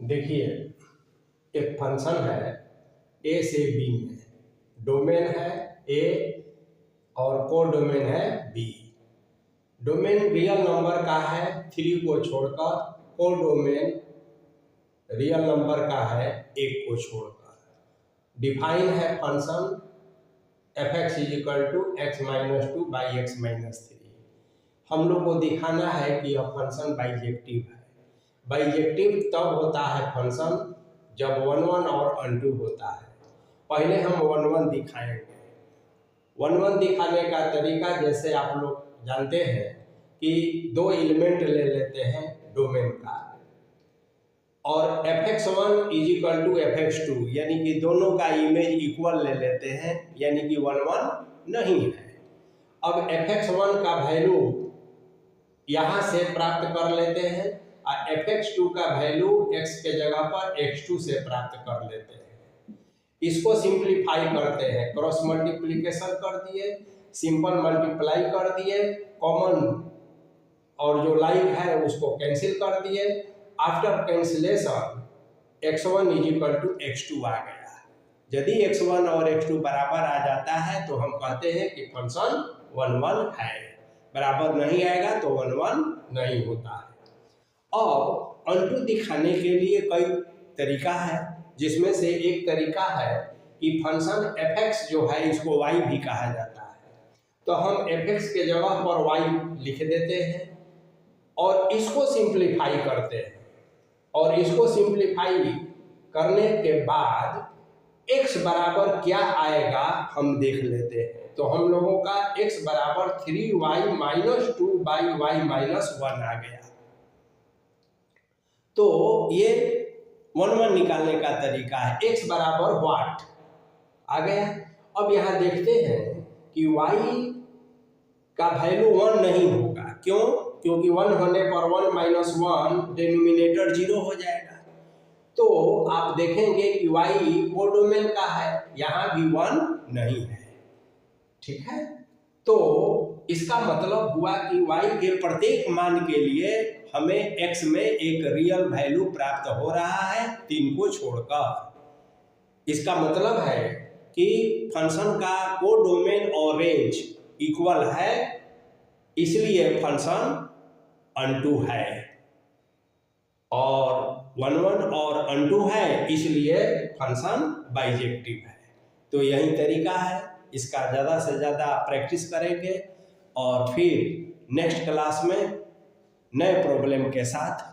देखिए, एक फंक्शन है ए से बी में, डोमेन है ए और को डोमेन है बी। डोमेन रियल नंबर का है 3 को छोड़कर, को डोमेन रियल नंबर का है 1 को छोड़कर। डिफाइन है फंक्शन f(x = x - 2 / x - 3। हम लोग को दिखाना है कि यह फंक्शन बाइजेक्टिव है। बाइजेक्टिव तब होता है फंक्शन जब 1 1 और अनटू होता है। पहले हम 1 1 दिखाएंगे। 1 1 दिखाने का तरीका जैसे आप लोग जानते हैं कि 2 एलिमेंट ले लेते हैं डोमेन का और f(x1 = f(x2) यानी कि दोनों का इमेज इक्वल ले लेते हैं, यानी कि 1 1 नहीं है। अब f(x1) का वैल्यू यहाँ से प्राप्त कर लेते हैं और f(x2) का वैल्यू x के जगह पर x2 से प्राप्त कर लेते हैं। इसको सिंप्लीफाई करते हैं, क्रॉस मल्टीप्लिकेशन कर दिए, सिंपल मल्टीप्लाई कर दिए, कॉमन और जो लाइक है उसको कैंसिल कर दिए। आफ्टर कैंसिलेशन x1 = x2 आ गया। यदि x1 और x2 बराबर आ जाता है तो हम कहते हैं कि फंक्शन 1 1 है। बराबर नहीं आएगा तो 1 1 नहीं होता है। अब अनटू दिखाने के लिए कई तरीका है, जिसमें से एक तरीका है कि फंक्शन f(x) जो है इसको y भी कहा जाता है, तो हम f(x) के जगह पर y लिख देते हैं और इसको सिंप्लीफाई करते हैं और इसको सिंप्लीफाई करने के बाद x बराबर क्या आएगा हम देख लेते हैं। तो हम लोगों का x बराबर 3y - 2 / y - 1 आ गया। तो ये 1 1 निकालने का तरीका है। x बराबर व्हाट आ गया। अब यहाँ देखते हैं कि y का वैल्यू 1 नहीं होगा। क्यों? क्योंकि 1 होने पर 1 - 1 डिनोमिनेटर 0 हो जाएगा। तो आप देखेंगे कि y को डोमेन का है, यहाँ भी 1 नहीं है। ठीक है, तो इसका मतलब हुआ कि y के प्रत्येक मान के लिए हमें x में एक रियल वैल्यू प्राप्त हो रहा है 3 को छोड़कर। इसका मतलब है कि फंक्शन का को डोमेन और रेंज इक्वल है, इसलिए फंक्शन अनटू है, और 1 1 और अनटू है इसलिए फंक्शन बाइजेक्टिव है। तो यही तरीका है, इसका ज़्यादा से ज़्यादा प्रैक्टिस करेंगे और फिर नेक्स्ट क्लास में नए प्रॉब्लम के साथ